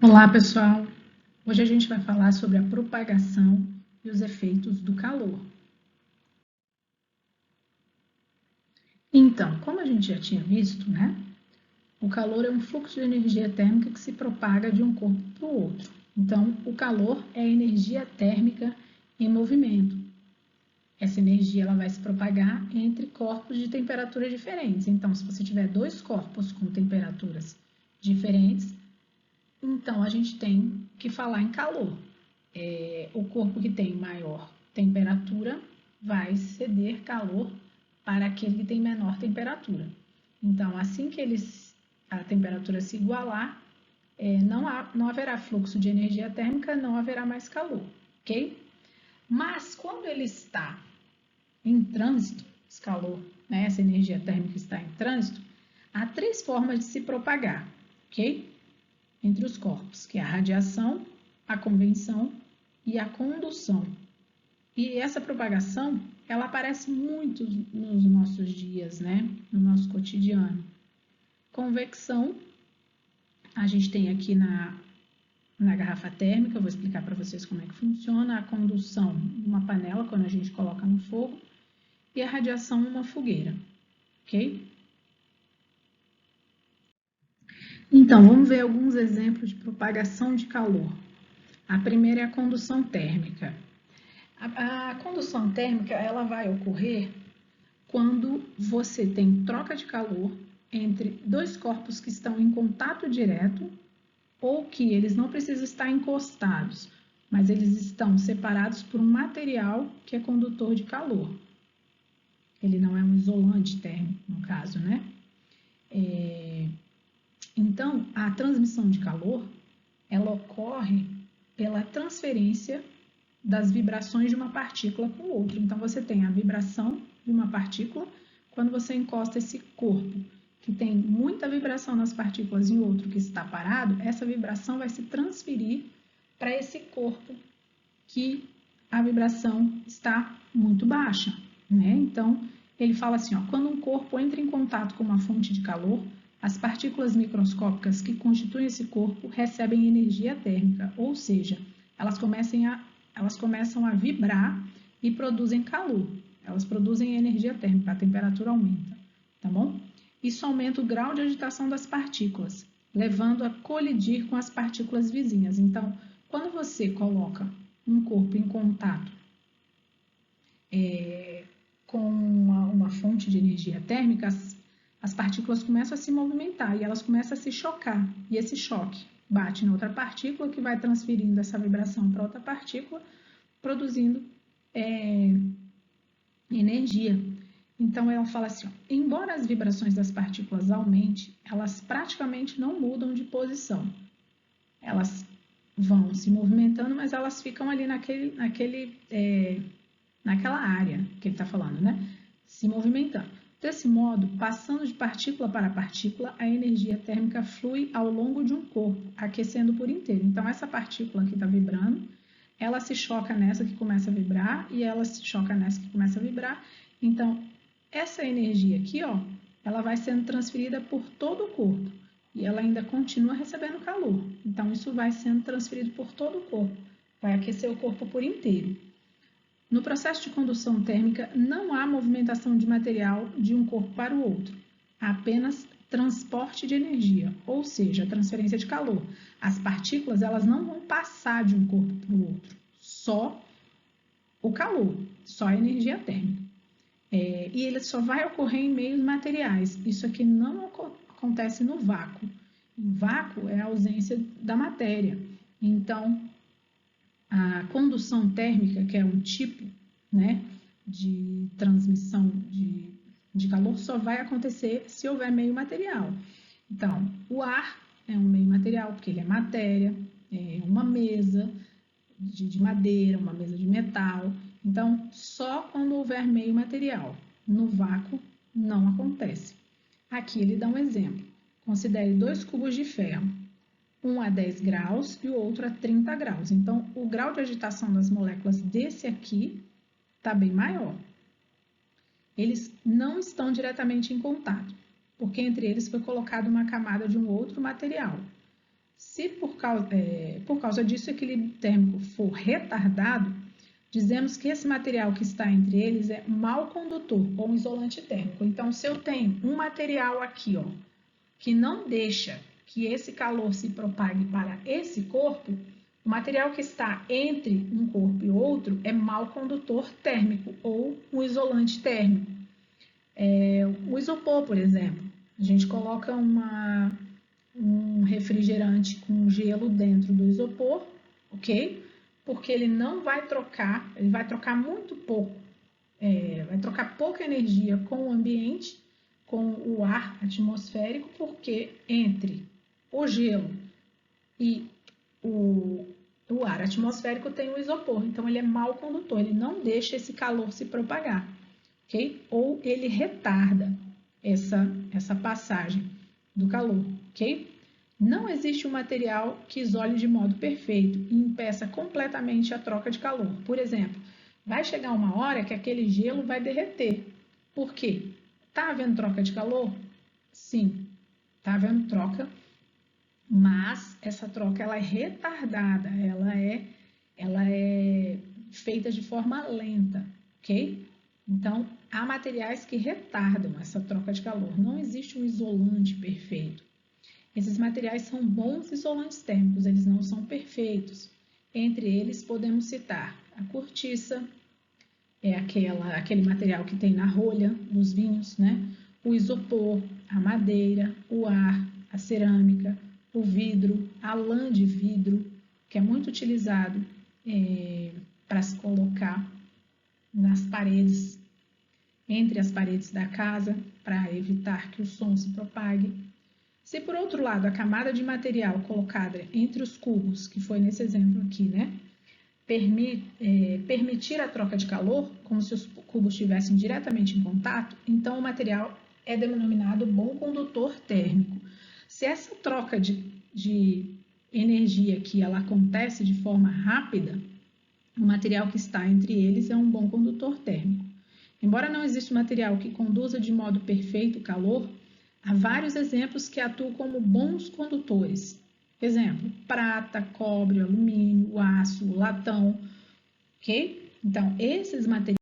Olá, pessoal! Hoje a gente vai falar sobre a propagação e os efeitos do calor. Então, como a gente já tinha visto, né? O calor é um fluxo de energia térmica que se propaga de um corpo para o outro. Então, o calor é energia térmica em movimento. Essa energia ela vai se propagar entre corpos de temperaturas diferentes. Então, se você tiver dois corpos com temperaturas diferentes, então a gente tem que falar em calor. O corpo que tem maior temperatura vai ceder calor para aquele que tem menor temperatura. Então, assim que a temperatura se igualar, não haverá fluxo de energia térmica, não haverá mais calor, ok? Mas quando ele está em trânsito, esse calor, né, essa energia térmica está em trânsito, há três formas de se propagar, ok? Entre os corpos, que é a radiação, a convecção e a condução. E essa propagação, ela aparece muito nos nossos dias, né? No nosso cotidiano. Convecção, a gente tem aqui na garrafa térmica, eu vou explicar para vocês como é que funciona. A condução, uma panela, quando a gente coloca no fogo. E a radiação, uma fogueira, ok? Então, vamos ver alguns exemplos de propagação de calor. A primeira é a condução térmica. A condução térmica ela vai ocorrer quando você tem troca de calor entre dois corpos que estão em contato direto ou que eles não precisam estar encostados, mas eles estão separados por um material que é condutor de calor. Ele não é um isolante térmico, no caso, né? Então, a transmissão de calor, ela ocorre pela transferência das vibrações de uma partícula para o outro. Então, você tem a vibração de uma partícula quando você encosta esse corpo, que tem muita vibração nas partículas em outro que está parado, essa vibração vai se transferir para esse corpo que a vibração está muito baixa, né? Então, ele fala assim, ó, quando um corpo entra em contato com uma fonte de calor, as partículas microscópicas que constituem esse corpo recebem energia térmica, ou seja, elas começam a vibrar e produzem calor. Elas produzem energia térmica, a temperatura aumenta, tá bom? Isso aumenta o grau de agitação das partículas, levando a colidir com as partículas vizinhas. Então, quando você coloca um corpo em contato com uma fonte de energia térmica, as partículas começam a se movimentar e elas começam a se chocar. E esse choque bate na outra partícula que vai transferindo essa vibração para outra partícula, produzindo energia. Então, ela fala assim, ó, embora as vibrações das partículas aumentem, elas praticamente não mudam de posição. Elas vão se movimentando, mas elas ficam ali naquela área que ele está falando, né? Se movimentando. Desse modo, passando de partícula para partícula, a energia térmica flui ao longo de um corpo, aquecendo por inteiro. Então, essa partícula que está vibrando, ela se choca nessa que começa a vibrar e ela se choca nessa que começa a vibrar. Então, essa energia aqui, ó, ela vai sendo transferida por todo o corpo e ela ainda continua recebendo calor. Então, isso vai sendo transferido por todo o corpo, vai aquecer o corpo por inteiro. No processo de condução térmica, não há movimentação de material de um corpo para o outro, há apenas transporte de energia, ou seja, transferência de calor. As partículas elas não vão passar de um corpo para o outro, só o calor, só a energia térmica. E ele só vai ocorrer em meios materiais. Isso aqui não acontece no vácuo. O vácuo é a ausência da matéria. Então, a condução térmica, que é um tipo, né, de transmissão de calor, só vai acontecer se houver meio material. Então, o ar é um meio material, porque ele é matéria, é uma mesa de madeira, uma mesa de metal. Então, só quando houver meio material. No vácuo, não acontece. Aqui ele dá um exemplo. Considere 2 cubos de ferro, um a 10 graus e o outro a 30 graus. Então, o grau de agitação das moléculas desse aqui está bem maior. Eles não estão diretamente em contato, porque entre eles foi colocada uma camada de um outro material. Se Se por causa disso o equilíbrio térmico for retardado, dizemos que esse material que está entre eles é mau condutor ou um isolante térmico. Então, se eu tenho um material aqui, ó, que não deixa que esse calor se propague para esse corpo, o material que está entre um corpo e outro é mau condutor térmico ou um isolante térmico. O isopor, por exemplo, a gente coloca um refrigerante com gelo dentro do isopor, ok? Porque ele não vai trocar, ele vai trocar muito pouco, vai trocar pouca energia com o ambiente, com o ar atmosférico, porque entre o gelo e o ar atmosférico tem o isopor, então ele é mau condutor, ele não deixa esse calor se propagar, ok? Ou ele retarda essa passagem do calor, ok? Não existe um material que isole de modo perfeito e impeça completamente a troca de calor. Por exemplo, vai chegar uma hora que aquele gelo vai derreter. Por quê? Está havendo troca de calor? Sim, está havendo troca, mas essa troca ela é retardada, ela é feita de forma lenta, ok? Então, há materiais que retardam essa troca de calor. Não existe um isolante perfeito. Esses materiais são bons isolantes térmicos, eles não são perfeitos. Entre eles, podemos citar a cortiça, aquele material que tem na rolha dos vinhos, né? O isopor, a madeira, o ar, a cerâmica, o vidro, a lã de vidro, que é muito utilizado para se colocar nas paredes, entre as paredes da casa, para evitar que o som se propague. Se, por outro lado, a camada de material colocada entre os cubos, que foi nesse exemplo aqui, né, permitir a troca de calor, como se os cubos estivessem diretamente em contato, então o material é denominado bom condutor térmico. Se essa troca de energia aqui ela acontece de forma rápida, o material que está entre eles é um bom condutor térmico. Embora não exista material que conduza de modo perfeito o calor, há vários exemplos que atuam como bons condutores. Exemplo, prata, cobre, alumínio, o aço, o latão, ok? Então, esses materiais